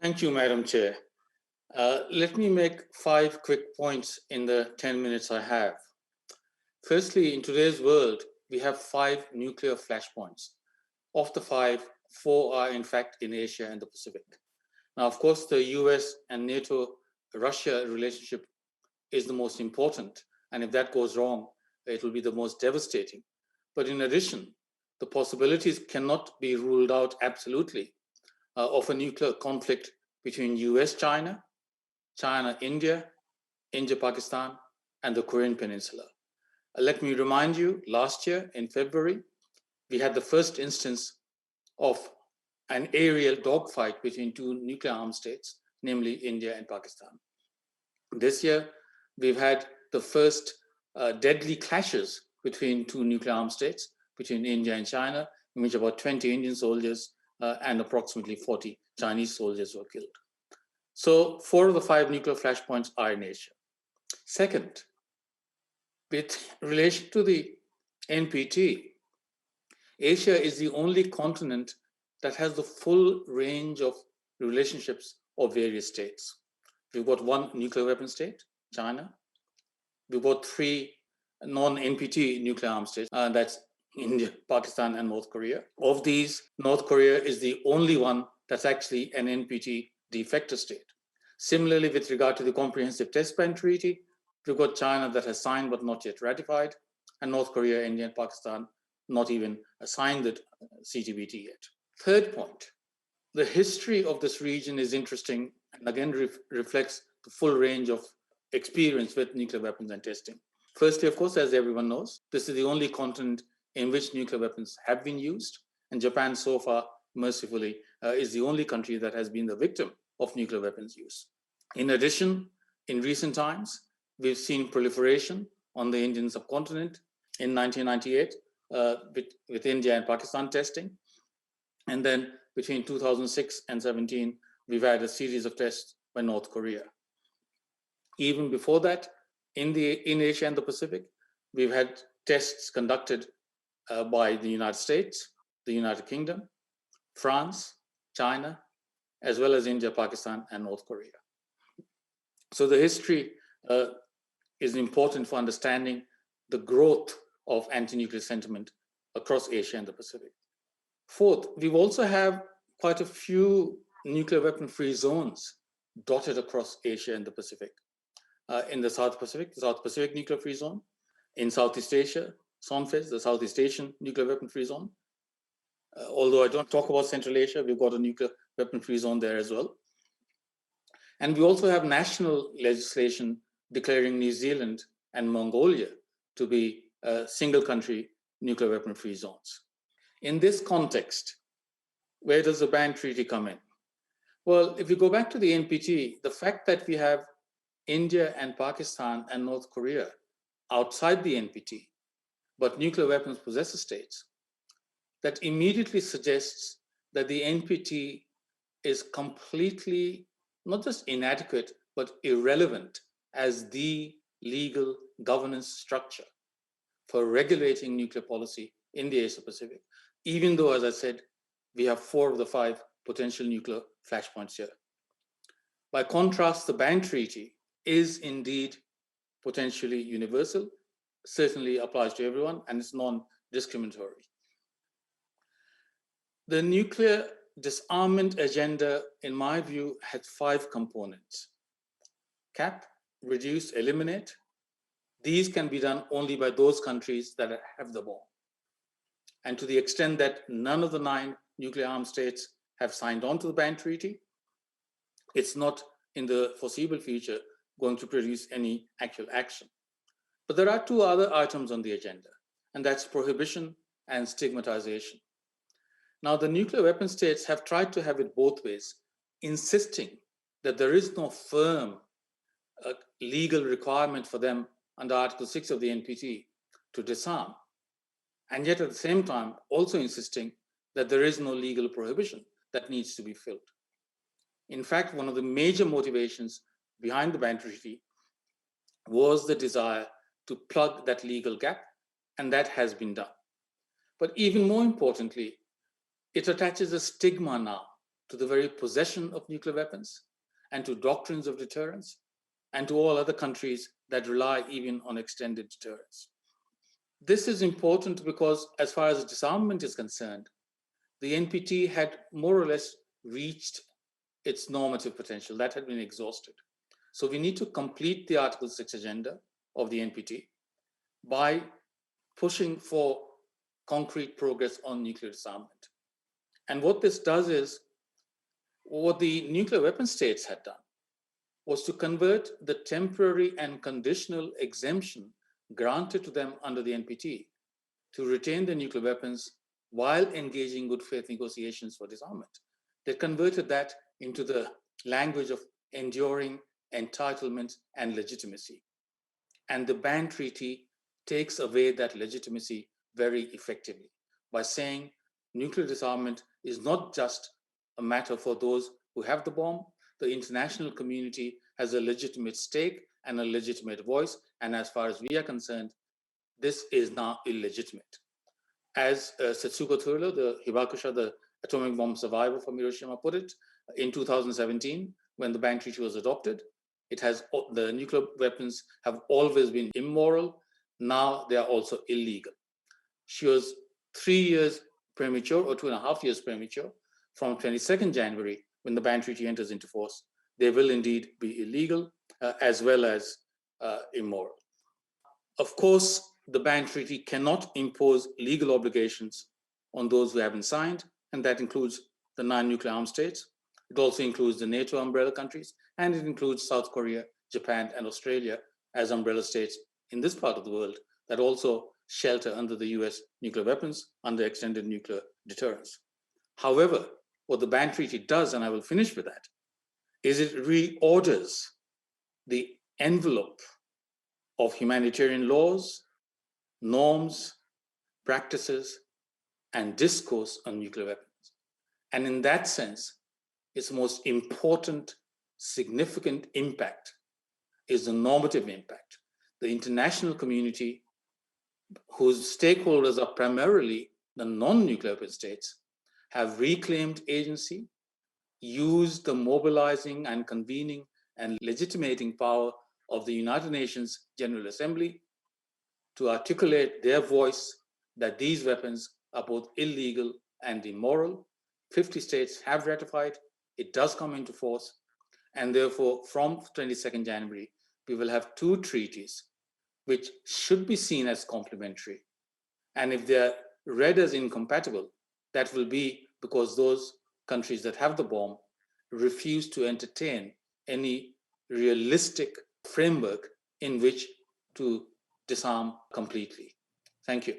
Thank you, Madam Chair. Let me make 5 quick points in the 10 minutes I have. Firstly, in today's world, we have 5 nuclear flashpoints. Of the 5, 4 are in fact in Asia and the Pacific. Now, of course, the US and NATO-Russia relationship is the most important. And if that goes wrong, it will be the most devastating. But in addition, the possibilities cannot be ruled out absolutely of a nuclear conflict between US-China, China-India, India-Pakistan, and the Korean Peninsula. Let me remind you, last year in February, we had the first instance of an aerial dogfight between 2 nuclear armed states, namely India and Pakistan. This year, we've had the first deadly clashes between 2 nuclear armed states, between India and China, in which about 20 Indian soldiers and approximately 40 Chinese soldiers were killed. So 4 of the 5 nuclear flashpoints are in Asia. Second, with relation to the NPT, Asia is the only continent that has the full range of relationships of various states. We've got 1 nuclear weapon state, China. We've got 3 non-NPT nuclear armed states, that's India, Pakistan, and North Korea. Of these, North Korea is the only one that's actually an NPT de facto state. Similarly, with regard to the Comprehensive Test Ban Treaty, we've got China that has signed but not yet ratified, and North Korea, India, and Pakistan not even signed the CTBT yet. Third point, the history of this region is interesting and again reflects the full range of experience with nuclear weapons and testing. Firstly, of course, as everyone knows, this is the only continent in which nuclear weapons have been used, and Japan so far, mercifully, is the only country that has been the victim of nuclear weapons use. In addition, in recent times, we've seen proliferation on the Indian subcontinent in 1998 with India and Pakistan testing. And then between 2006 and 17, we've had a series of tests by North Korea. Even before that, in Asia and the Pacific, we've had tests conducted by the United States, the United Kingdom, France, China, as well as India, Pakistan, and North Korea. So the history is important for understanding the growth of anti-nuclear sentiment across Asia and the Pacific. Fourth, we also have quite a few nuclear weapon-free zones dotted across Asia and the Pacific. In the South Pacific nuclear-free zone. In Southeast Asia, SONFES, the Southeast Asian nuclear weapon-free zone. Although I don't talk about Central Asia, we've got a nuclear weapon-free zone there as well. And we also have national legislation declaring New Zealand and Mongolia to be single-country nuclear weapon-free zones. In this context, where does the ban treaty come in? Well, if you go back to the NPT, the fact that we have India and Pakistan and North Korea outside the NPT, but nuclear weapons possessor states, that immediately suggests that the NPT is completely, not just inadequate, but irrelevant as the legal governance structure for regulating nuclear policy in the Asia Pacific, even though, as I said, we have 4 of the 5 potential nuclear flashpoints here. By contrast, the ban treaty is indeed potentially universal, certainly applies to everyone, and it's non-discriminatory. The nuclear disarmament agenda, in my view, has 5 components. Cap, reduce, eliminate. These can be done only by those countries that have the bomb. And to the extent that none of the 9 nuclear armed states have signed on to the ban treaty, it's not in the foreseeable future going to produce any actual action. But there are 2 other items on the agenda, and that's prohibition and stigmatization. Now, the nuclear weapon states have tried to have it both ways, insisting that there is no firm legal requirement for them under Article 6 of the NPT to disarm, and yet at the same time also insisting that there is no legal prohibition that needs to be filled. In fact, one of the major motivations behind the ban treaty was the desire to plug that legal gap, and that has been done. But even more importantly, it attaches a stigma now to the very possession of nuclear weapons and to doctrines of deterrence and to all other countries that rely even on extended deterrence. This is important because as far as disarmament is concerned, the NPT had more or less reached its normative potential. That had been exhausted. So we need to complete the Article 6 agenda of the NPT by pushing for concrete progress on nuclear disarmament. And what this does is, what the nuclear weapon states had done was to convert the temporary and conditional exemption granted to them under the NPT to retain their nuclear weapons while engaging good faith negotiations for disarmament. They converted that into the language of enduring entitlement and legitimacy. And the ban treaty takes away that legitimacy very effectively by saying nuclear disarmament is not just a matter for those who have the bomb. The international community has a legitimate stake and a legitimate voice. And as far as we are concerned, this is now illegitimate. As Setsuko Tsurulo, the Hibakusha, the atomic bomb survivor from Hiroshima, put it in 2017, when the ban treaty was adopted, the nuclear weapons have always been immoral. Now they are also illegal. She was 3 years premature, or 2.5 years premature, from 22nd January, when the ban treaty enters into force. They will indeed be illegal as well as immoral. Of course, the ban treaty cannot impose legal obligations on those who haven't signed, and that includes the 9 nuclear armed states. It also includes the NATO umbrella countries, and it includes South Korea, Japan, and Australia as umbrella states in this part of the world that also shelter under the US nuclear weapons under extended nuclear deterrence. However, what the ban treaty does, and I will finish with that, is it reorders the envelope of humanitarian laws, norms, practices, and discourse on nuclear weapons. And in that sense, its most important, significant impact is the normative impact. The international community, whose stakeholders are primarily the non-nuclear weapon states, have reclaimed agency, used the mobilizing and convening and legitimating power of the United Nations General Assembly to articulate their voice that these weapons are both illegal and immoral. 50 states have ratified, it does come into force, and therefore from 22nd January, we will have 2 treaties which should be seen as complementary. And if they're read as incompatible, that will be because those countries that have the bomb refuse to entertain any realistic framework in which to disarm completely. Thank you.